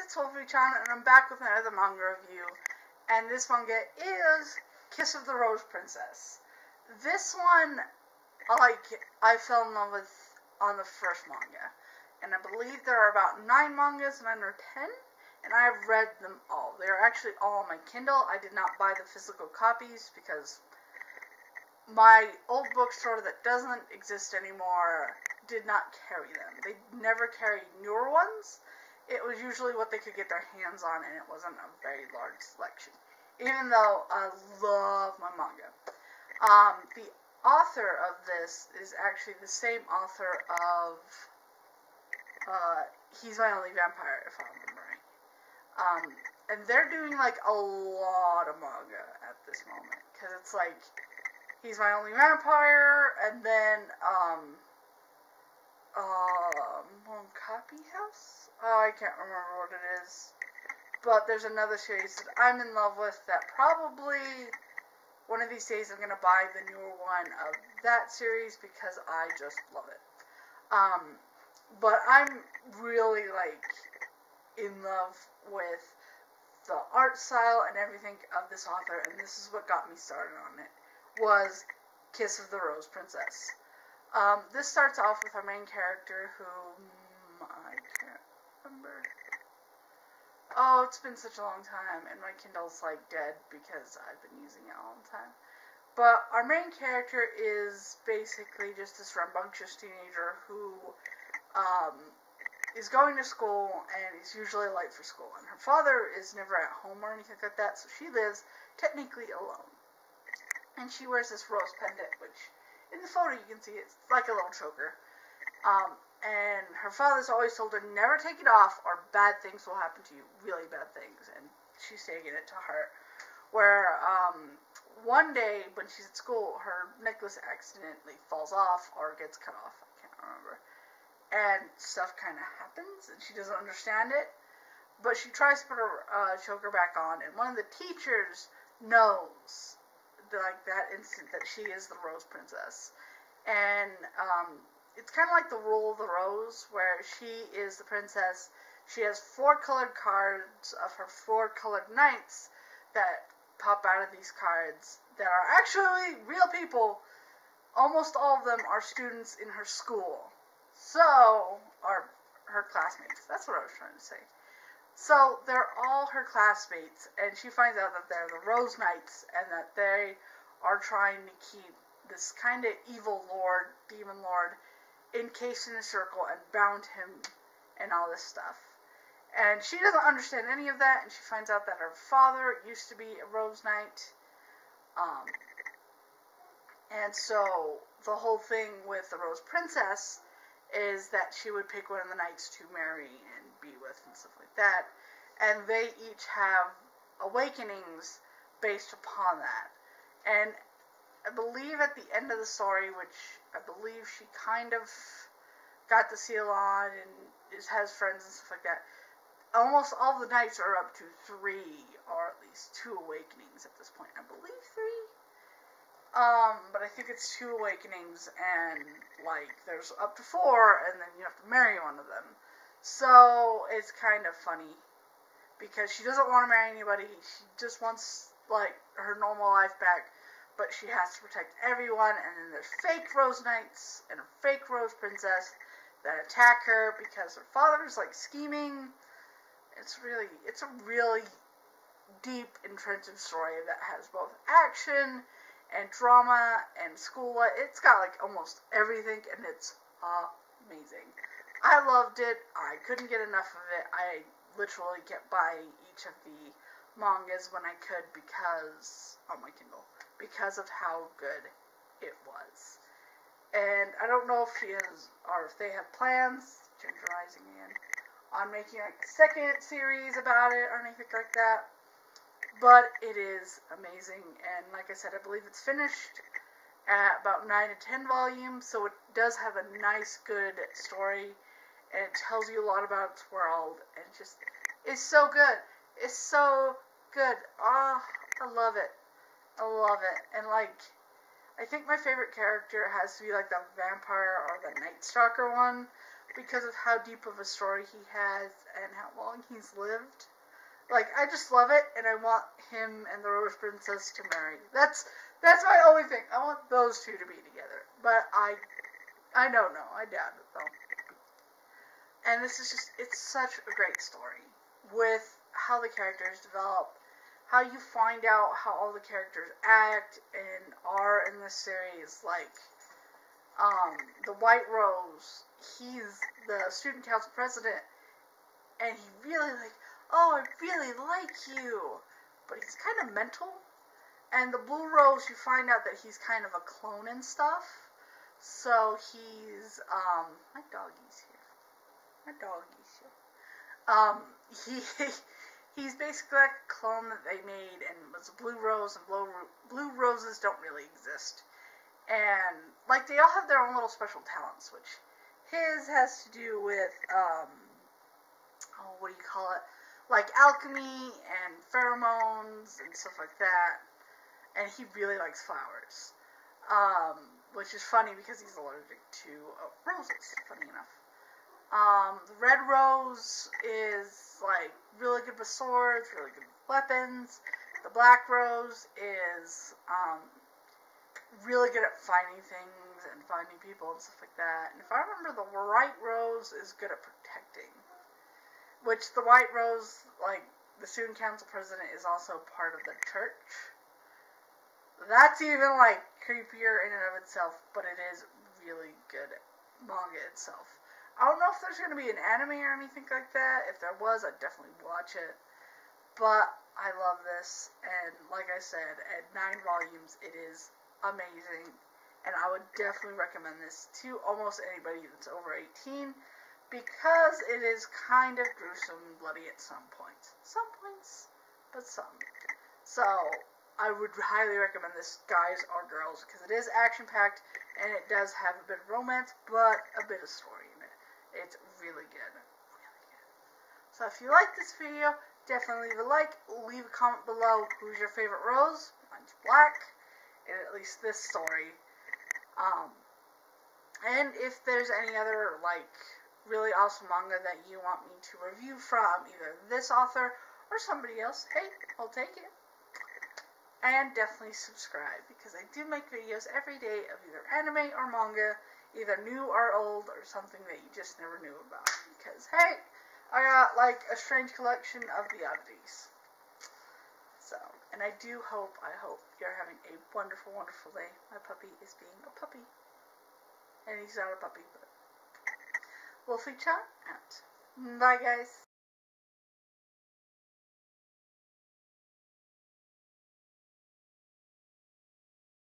it's Wolfy-Chan, and I'm back with another manga review, and this manga is Kiss of the Rose Princess. This one, I fell in love with on the first manga, and I believe there are about 9 mangas and under 10, and I've read them all. They are actually all on my Kindle. I did not buy the physical copies because my old bookstore that doesn't exist anymore did not carry them. They never carried newer ones. It was usually what they could get their hands on, and it wasn't a very large selection. Even though I love my manga. The author of this is actually the same author of He's My Only Vampire, if I remember right. And they're doing like a lot of manga at this moment, because it's like He's My Only Vampire, and then Copy House? Oh, I can't remember what it is. But there's another series that I'm in love with that probably one of these days I'm going to buy the newer one of that series because I just love it. But I'm really, in love with the art style and everything of this author, and this is what got me started on it, was Kiss of the Rose Princess. This starts off with our main character who, I can't remember. Oh, it's been such a long time, and my Kindle's dead because I've been using it all the time. But our main character is basically just this rambunctious teenager who, is going to school, and is usually late for school. And her father is never at home or anything like that, so she lives technically alone. And she wears this rose pendant, which in the photo you can see it's like a little choker. And her father's always told her never take it off or bad things will happen to you, really bad things. And she's taking it to heart. Where one day when she's at school, her necklace accidentally falls off or gets cut off. I can't remember. And stuff kind of happens, and she doesn't understand it. But she tries to put her choker back on, and one of the teachers knows that instant that she is the Rose Princess. And it's kind of like the Rule of the Rose, where she is the princess. She has 4 colored cards of her 4 colored knights that pop out of these cards that are actually real people. Almost all of them are students in her school. So, are her classmates. That's what I was trying to say. So, they're all her classmates, and she finds out that they're the Rose Knights, and that they are trying to keep this kind of evil lord, demon lord, encased in a circle and bound him and all this stuff. And she doesn't understand any of that, and she finds out that her father used to be a Rose Knight. And so, the whole thing with the Rose Princess is that she would pick one of the knights to marry and be with and stuff like that. And they each have awakenings based upon that. And I believe at the end of the story, which I believe she kind of got the seal on and has friends and stuff like that, almost all the knights are up to 3 or at least 2 awakenings at this point. I believe 3. But I think it's 2 awakenings, and there's up to 4, and then you have to marry one of them. So it's kind of funny because she doesn't want to marry anybody. She just wants her normal life back. But she has to protect everyone, and then there's fake Rose Knights and a fake Rose Princess that attack her because her father's scheming. It's a really deep, entrenching story that has both action and drama and school. It's got almost everything, and it's amazing. I loved it. I couldn't get enough of it. I literally kept buying each of the mangas when I could on my Kindle. Because of how good it was. And I don't know if if they have plans, Ginger Rising again, on making a second series about it or anything like that. But it is amazing, and like I said, I believe it's finished at about 9 to 10 volumes, so it does have a nice, good story, and it tells you a lot about its world, and it's so good. It's so good. I love it. I love it. And I think my favorite character has to be the vampire or the Night Stalker one. because of how deep of a story he has and how long he's lived. Like, I just love it, and I want him and the Rose Princess to marry. That's my only thing. I want those two to be together. But I don't know. I doubt it, though. And this is just, it's such a great story. With how the characters develop, how you find out how all the characters act and are in this series. Like, the White Rose, he's the student council president, and he really, like, oh, I really like you, but he's kind of mental. And the Blue Rose, you find out that he's kind of a clone and stuff. So he's, my doggy's here. My doggy's here. He's basically like a clone that they made, and it was a Blue Rose, and Blue Roses don't really exist. And, like, they all have their own little special talents, which his has to do with, what do you call it? Like alchemy and pheromones and stuff like that. And he really likes flowers. Which is funny because he's allergic to roses, funny enough. The Red Rose is, like, really good with swords, really good with weapons. The Black Rose is, really good at finding things and finding people and stuff like that. And if I remember, the White Rose is good at protecting. Which the White Rose, like, the student council president is also part of the church. That's even, like, creepier in and of itself, but it is really good manga itself. I don't know if there's going to be an anime or anything like that. If there was, I'd definitely watch it. But I love this, and like I said, at 9 volumes, it is amazing. And I would definitely recommend this to almost anybody that's over 18. Because it is kind of gruesome and bloody at some points. Some points, but some. So, I would highly recommend this, guys or girls, because it is action-packed, and it does have a bit of romance, but a bit of story in it. It's really good. Really good. So, if you like this video, definitely leave a like, leave a comment below who's your favorite rose. Mine's Black, in at least this story. And if there's any other, like, really awesome manga that you want me to review from either this author or somebody else, hey, I'll take it. And definitely subscribe, because I do make videos every day of either anime or manga, either new or old, or something that you just never knew about. Because, hey, I got, like, a strange collection of the oddities. So, and I hope you're having a wonderful, wonderful day. My puppy is being a puppy. And he's not a puppy, but Wolfy-Chan out. Bye, guys.